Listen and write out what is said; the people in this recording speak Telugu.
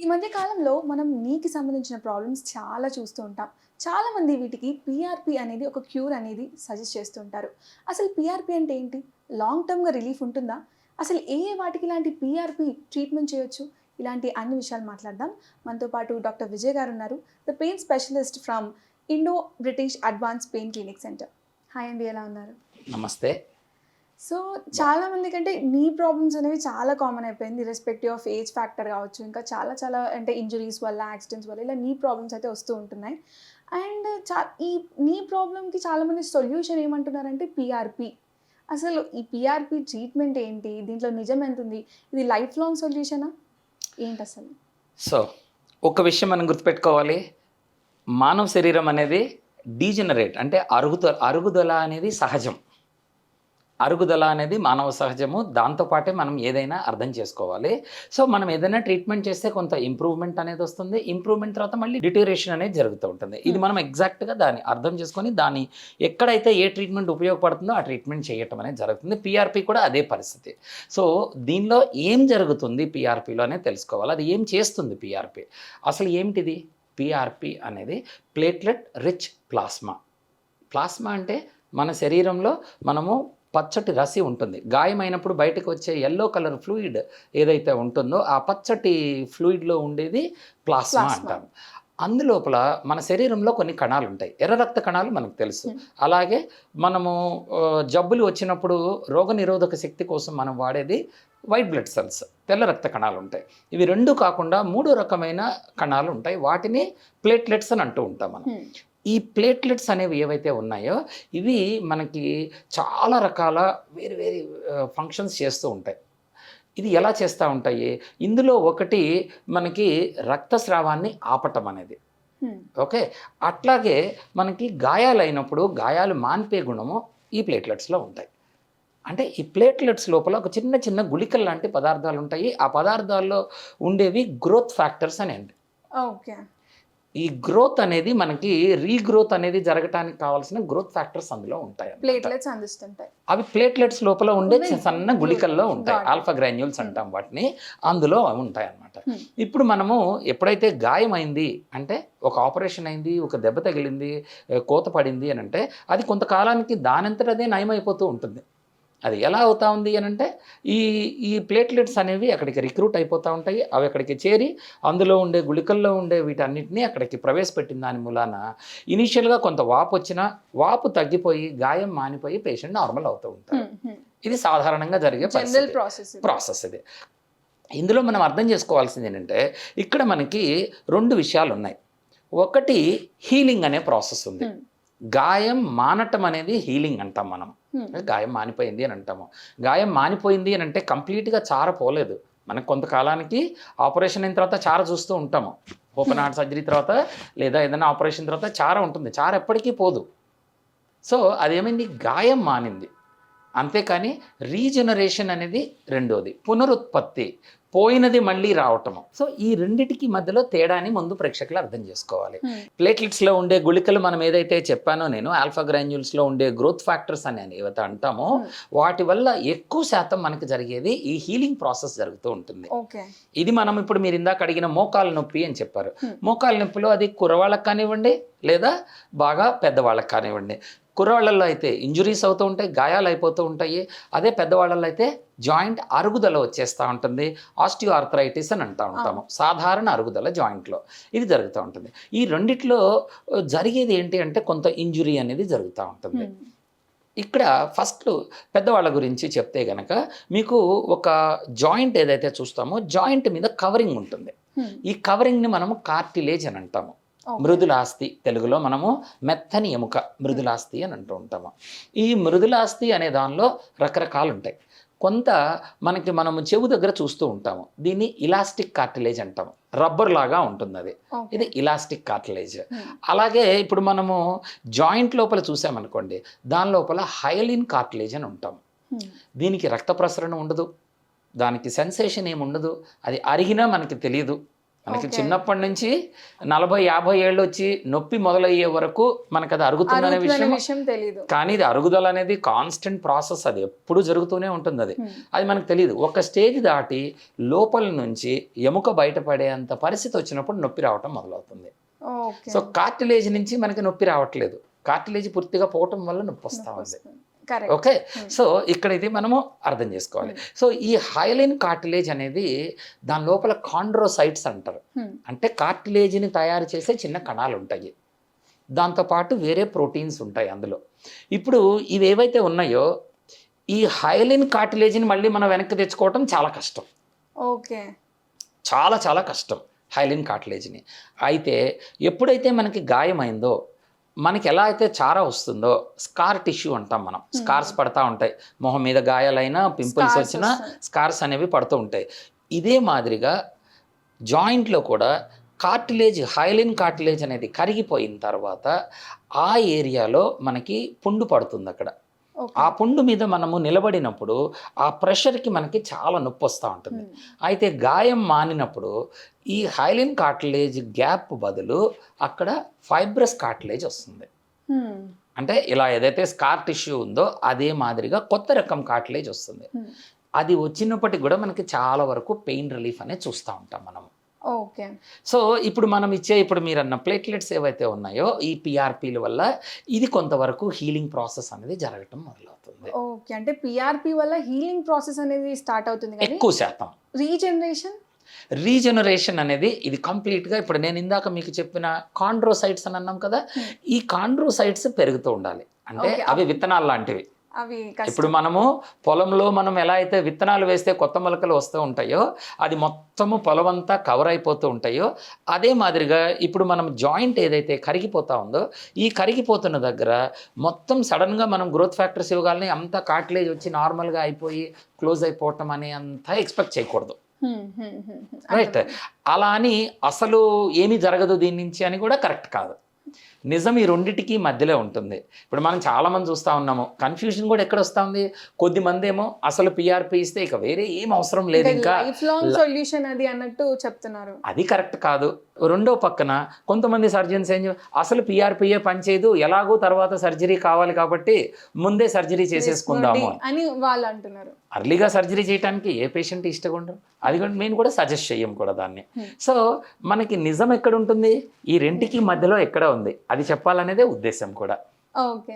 మధ్య కాలంలో మనం నీకి సంబంధించిన ప్రాబ్లమ్స్ చాలా చూస్తూ ఉంటాం. చాలామంది వీటికి పీఆర్పీ అనేది ఒక క్యూర్ అనేది సజెస్ట్ చేస్తూ ఉంటారు. అసలు పీఆర్పీ అంటే ఏంటి? లాంగ్ టర్మ్‌గా రిలీఫ్ ఉంటుందా? అసలు ఏ ఏ వాటికి ఇలాంటి పీఆర్పీ ట్రీట్మెంట్ చేయొచ్చు? ఇలాంటి అన్ని విషయాలు మాట్లాడదాం. మనతో పాటు డాక్టర్ విజయ్ గారు ఉన్నారు. The pain specialist from Indo British advance pain clinic centre. Hi అండి, ఎలా ఉన్నారు? నమస్తే. సో చాలా మందికంటే నీ ప్రాబ్లమ్స్ అనేవి చాలా కామన్ అయిపోయింది. ఇర్రెస్పెక్టివ్ ఆఫ్ ఏజ్ ఫ్యాక్టర్ కావచ్చు, ఇంకా చాలా చాలా అంటే ఇంజురీస్ వల్ల, యాక్సిడెంట్స్ వల్ల ఇలా నీ ప్రాబ్లమ్స్ అయితే వస్తూ ఉంటున్నాయి. అండ్ ఈ నీ ప్రాబ్లమ్‌కి చాలామంది సొల్యూషన్ ఏమంటున్నారంటే పీఆర్పీ. అసలు ఈ పీఆర్పీ ట్రీట్మెంట్ ఏంటి? దీంట్లో నిజం ఎంతుంది? ఇది లైఫ్ లాంగ్ సొల్యూషనా? ఏంటసలు? సో, ఒక విషయం మనం గుర్తుపెట్టుకోవాలి. మానవ శరీరం అనేది డీజనరేట్ అంటే అరుగుదల అనేది సహజం. అరుగుదల అనేది మానవ సహజము. దాంతోపాటే మనం ఏదైనా అర్థం చేసుకోవాలి. సో మనం ఏదైనా ట్రీట్మెంట్ చేస్తే కొంత ఇంప్రూవ్మెంట్ అనేది వస్తుంది. ఇంప్రూవ్మెంట్ తర్వాత మళ్ళీ డిటేరియేషన్ అనేది జరుగుతూ ఉంటుంది. ఇది మనం ఎగ్జాక్ట్గా దాన్ని అర్థం చేసుకొని దాన్ని ఎక్కడైతే ఏ ట్రీట్మెంట్ ఉపయోగపడుతుందో ఆ ట్రీట్మెంట్ చేయటం అనేది జరుగుతుంది. పీఆర్పీ కూడా అదే పరిస్థితి. సో దీనిలో ఏం జరుగుతుంది పీఆర్పీలో అనేది తెలుసుకోవాలి. అది ఏం చేస్తుంది పీఆర్పీ? అసలు ఏమిటిది? పీఆర్పీ అనేది ప్లేట్లెట్ రిచ్ ప్లాస్మా. ప్లాస్మా అంటే మన శరీరంలో మనము పచ్చటి రసి ఉంటుంది. గాయమైనప్పుడు బయటకు వచ్చే ఎల్లో కలర్ ఫ్లూయిడ్ ఏదైతే ఉంటుందో ఆ పచ్చటి ఫ్లూయిడ్లో ఉండేది ప్లాస్మా అంటాం. అందులోపల మన శరీరంలో కొన్ని కణాలు ఉంటాయి. ఎర్ర రక్త కణాలు మనకు తెలుసు. అలాగే మనము జబ్బులు వచ్చినప్పుడు రోగనిరోధక శక్తి కోసం మనం వాడేది వైట్ బ్లడ్ సెల్స్, తెల్ల రక్త కణాలు ఉంటాయి. ఇవి రెండు కాకుండా 3 రకమైన కణాలు ఉంటాయి. వాటిని ప్లేట్లెట్స్ అని అంటూ ఉంటాం మనం. ఈ ప్లేట్లెట్స్ అనేవి ఏవైతే ఉన్నాయో ఇవి మనకి చాలా రకాల వేరు వేరు ఫంక్షన్స్ చేస్తూ ఉంటాయి. ఇది ఎలా చేస్తూ ఉంటాయి? ఇందులో ఒకటి మనకి రక్తస్రావాన్ని ఆపటం అనేది. ఓకే, అట్లాగే మనకి గాయాలైనప్పుడు గాయాలు మాన్పే గుణము ఈ ప్లేట్లెట్స్లో ఉంటాయి. అంటే ఈ ప్లేట్లెట్స్ లోపల ఒక చిన్న చిన్న గుళికలు లాంటి పదార్థాలు ఉంటాయి. ఆ పదార్థాల్లో ఉండేవి గ్రోత్ ఫ్యాక్టర్స్ అనేవి. ఓకే. ఈ గ్రోత్ అనేది మనకి రీగ్రోత్ అనేది జరగటానికి కావాల్సిన గ్రోత్ ఫ్యాక్టర్స్ అందులో ఉంటాయి. ప్లేట్లెట్స్ అందిస్తుంటాయి. అవి ప్లేట్లెట్స్ లోపల ఉండే సన్న గుళికల్లో ఉంటాయి. ఆల్ఫా గ్రాన్యూల్స్ అంటాం వాటిని. అందులో అవి ఉంటాయి అన్నమాట. ఇప్పుడు మనము ఎప్పుడైతే గాయమైంది అంటే ఒక ఆపరేషన్ అయింది, ఒక దెబ్బ తగిలింది, కోత పడింది అని అంటే అది కొంతకాలానికి దానంతట అదే నయమైపోతూ ఉంటుంది. అది ఎలా అవుతా ఉంది అని అంటే ఈ ప్లేట్లెట్స్ అనేవి అక్కడికి రిక్రూట్ అయిపోతూ ఉంటాయి. అవి అక్కడికి చేరి అందులో ఉండే గుళికల్లో ఉండే వీటన్నిటిని అక్కడికి ప్రవేశపెట్టిన దాని మూలాన ఇనీషియల్గా కొంత వాపు వచ్చినా వాపు తగ్గిపోయి గాయం మానిపోయి పేషెంట్ నార్మల్ అవుతూ ఉంటారు. ఇది సాధారణంగా జరిగే ప్రాసెస్ ఇది. ఇందులో మనం అర్థం చేసుకోవాల్సింది ఏంటంటే ఇక్కడ మనకి 2 విషయాలు ఉన్నాయి. ఒకటి హీలింగ్ అనే ప్రాసెస్ ఉంది. గాయం మానటం అనేది హీలింగ్ అంటాం మనం. గాయం మానిపోయింది అని అంటాము. గాయం మానిపోయింది అని అంటే కంప్లీట్గా చారపోలేదు. మనకు కొంతకాలానికి ఆపరేషన్ అయిన తర్వాత చార చూస్తూ ఉంటాము. ఓపెన్ హార్ట్ సర్జరీ తర్వాత లేదా ఏదైనా ఆపరేషన్ తర్వాత చార ఉంటుంది. చార ఎప్పటికీ పోదు. సో అదేమైంది? గాయం మానింది. అంతేకాని రీజనరేషన్ అనేది రెండోది, పునరుత్పత్తి, పోయినది మళ్ళీ రావటము. సో ఈ రెండిటికి మధ్యలో తేడాని ముందు ప్రేక్షకులు అర్థం చేసుకోవాలి. ప్లేట్లెట్స్లో ఉండే గుళికలు మనం ఏదైతే చెప్పానో నేను, ఆల్ఫా గ్రాన్యూల్స్లో ఉండే గ్రోత్ ఫ్యాక్టర్స్ అని ఏవైతే అంటామో వాటి వల్ల ఎక్కువ శాతం మనకి జరిగేది ఈ హీలింగ్ ప్రాసెస్ జరుగుతూ ఉంటుంది. ఇది మనం ఇప్పుడు మీరు ఇందాక అడిగిన మోకాలు నొప్పి అని చెప్పారు. మోకాలు నొప్పిలో అది కుర్రవాళ్ళకి కానివ్వండి లేదా బాగా పెద్దవాళ్ళకి కానివ్వండి. కుర్రవాళ్ళల్లో అయితే ఇంజురీస్ అవుతూ ఉంటాయి, గాయాలు అయిపోతూ ఉంటాయి. అదే పెద్దవాళ్ళల్లో అయితే జాయింట్ అరుగుదల వచ్చేస్తూ ఉంటుంది. ఆస్టియో ఆర్థరైటిస్ అని అంటూ ఉంటాము. సాధారణ అరుగుదల జాయింట్లో ఇది జరుగుతూ ఉంటుంది. ఈ రెండిట్లో జరిగేది ఏంటి అంటే కొంత ఇంజురీ అనేది జరుగుతూ ఉంటుంది. ఇక్కడ ఫస్ట్ పెద్దవాళ్ళ గురించి చెప్తే గనక మీకు ఒక జాయింట్ ఏదైతే చూస్తామో జాయింట్ మీద కవరింగ్ ఉంటుంది. ఈ కవరింగ్ని మనము కార్టిలేజ్ అని అంటాము. మృదులాస్థి, తెలుగులో మనము మెత్తని ఎముక మృదులాస్థి అని అంటూ ఉంటాము. ఈ మృదులాస్థి అనే దానిలో రకరకాలు ఉంటాయి. కొంత మనము చెవు దగ్గర చూస్తూ ఉంటాము. దీన్ని ఇలాస్టిక్ కార్టిలేజ్ అంటాము. రబ్బర్ లాగా ఉంటుంది అది. ఇది ఇలాస్టిక్ కార్టిలేజ్. అలాగే ఇప్పుడు మనము జాయింట్ లోపల చూసామనుకోండి, దాని లోపల హైలిన్ కార్టిలేజ్ అని ఉంటాము. దీనికి రక్త ప్రసరణ ఉండదు, దానికి సెన్సేషన్ ఏమి ఉండదు, అది అరిగినా మనకి తెలియదు. మనకి Okay. చిన్నప్పటి నుంచి 40-50 ఏళ్ళు వచ్చి నొప్పి మొదలయ్యే వరకు మనకు అది అరుగుతుందనే విషయం, విషయం తెలీదు. కానీ ఇది అరుగుదల అనేది కాన్స్టెంట్ ప్రాసెస్, అది ఎప్పుడు జరుగుతూనే ఉంటుంది. Hmm. అది మనకు తెలియదు. ఒక స్టేజ్ దాటి లోపల నుంచి ఎముక బయటపడేంత పరిస్థితి వచ్చినప్పుడు నొప్పి రావటం మొదలవుతుంది. ఓకే. సో కార్టిలేజ్ నుంచి మనకి నొప్పి రావట్లేదు, కార్టిలేజ్ పూర్తిగా పోవటం వల్ల నొప్పి వస్తూ ఉంది. కరెక్ట్. ఓకే, సో ఇక్కడ ఇది మనము అర్థం చేసుకోవాలి. సో ఈ హైలైన్ కార్టిలేజ్ అనేది దాని లోపల కాండ్రోసైట్స్ అంటారు. అంటే కార్టిలేజ్ని తయారు చేసే చిన్న కణాలు ఉంటాయి, దాంతోపాటు వేరే ప్రోటీన్స్ ఉంటాయి అందులో. ఇప్పుడు ఇవి ఏవైతే ఉన్నాయో ఈ హైలైన్ కార్టిలేజ్ని మళ్ళీ మనం వెనక్కి తెచ్చుకోవటం చాలా కష్టం. ఓకే. చాలా చాలా కష్టం హైలైన్ కార్టిలేజ్ని. అయితే ఎప్పుడైతే మనకి గాయమైందో, మనకి ఎలా అయితే చారా వస్తుందో, స్కార్ టిష్యూ అంటాం మనం, స్కార్స్ పడతా ఉంటాయి, మొహం మీద గాయాలైనా పింపుల్స్ Scars వచ్చినా వస్తాయి. స్కార్స్ అనేవి పడుతూ ఉంటాయి. ఇదే మాదిరిగా జాయింట్లో కూడా కార్టిలేజ్, హైలైన్ కార్టిలేజ్ అనేది కరిగిపోయిన తర్వాత ఆ ఏరియాలో మనకి పుండు పడుతుంది. అక్కడ ఆ పుండు మీద మనము నిలబడినప్పుడు ఆ ప్రెషర్కి మనకి చాలా నొప్పి వస్తూ ఉంటుంది. అయితే గాయం మానినప్పుడు ఈ హైలైన్ కార్టిలేజ్ గ్యాప్ బదులు అక్కడ ఫైబ్రస్ కార్టిలేజ్ వస్తుంది. అంటే ఇలా ఏదైతే స్కార్ టిష్యూ ఉందో అదే మాదిరిగా కొత్త రకం కార్టిలేజ్ వస్తుంది. అది వచ్చినప్పటికి కూడా మనకి చాలా వరకు పెయిన్ రిలీఫ్ అనేది చూస్తూ ఉంటాం మనం. ఓకే. సో ఇప్పుడు మనం ఇచ్చే, ఇప్పుడు మీరు అన్న ప్లేట్లెట్స్ ఏవైతే ఉన్నాయో ఈ పిఆర్పీల వల్ల ఇది కొంతవరకు హీలింగ్ ప్రాసెస్ అనేది జరగటం మొదలవుతుంది. ఓకే, అంటే పిఆర్పి వల్ల హీలింగ్ ప్రాసెస్ అనేది స్టార్ట్ అవుతుంది కానీ ఎక్కువ శాతం రీజనరేషన్ అనేది ఇది కంప్లీట్గా, ఇప్పుడు నేను ఇందాక మీకు చెప్పిన కాండ్రోసైట్స్ అని అన్నాం కదా, ఈ కాండ్రోసైట్స్ పెరుగుతూ ఉండాలి. అంటే Okay. అవి విత్తనాలు లాంటివి. అవి ఇప్పుడు మనము పొలంలో మనం ఎలా అయితే విత్తనాలు వేస్తే కొత్త మొలకలు వస్తూ ఉంటాయో, అది మొత్తము పొలం అంతా కవర్ అయిపోతూ ఉంటాయో, అదే మాదిరిగా ఇప్పుడు మనం జాయింట్ ఏదైతే కరిగిపోతా ఉందో, ఈ కరిగిపోతున్న దగ్గర మొత్తం సడన్గా మనం గ్రోత్ ఫ్యాక్టర్స్ ఇవ్వగాలని అంతా కార్టిలేజ్ వచ్చి నార్మల్గా అయిపోయి క్లోజ్ అయిపోవటం అనే అంతా ఎక్స్పెక్ట్ చేయకూడదు. రైట్, అలా అని అసలు ఏమీ జరగదు దీని నుంచి అని కూడా కరెక్ట్ కాదు. నిజం ఈ రెండిటికి మధ్యలో ఉంటుంది. ఇప్పుడు మనం చాలామంది చూస్తూ ఉన్నాము, కన్ఫ్యూజన్ కూడా ఎక్కడ వస్తూ ఉంది. కొద్దిమంది ఏమో అసలు పిఆర్పి ఇస్తే ఇక వేరే ఏం అవసరం లేదు, ఇంకా లైఫ్ లాంగ్ సొల్యూషన్ అది అన్నట్టు చెప్తున్నారు. అది కరెక్ట్ కాదు. రెండో పక్కన కొంతమంది సర్జన్స్ ఏం అసలు పిఆర్పిఏ పనిచేయదు, ఎలాగో తర్వాత సర్జరీ కావాలి కాబట్టి ముందే సర్జరీ చేసేసుకుందాము అని వాళ్ళు అంటున్నారు. అర్లీగా సర్జరీ చేయడానికి ఏ పేషెంట్ ఇష్టం ఉండరు, అది కూడా మేము కూడా సజెస్ట్ చేయం కూడా దాన్ని. సో మనకి నిజం ఎక్కడ ఉంటుంది, ఈ రెంటికి మధ్యలో ఎక్కడ ఉంది అది చెప్పాలనేదే ఉద్దేశం కూడా. ఓకే.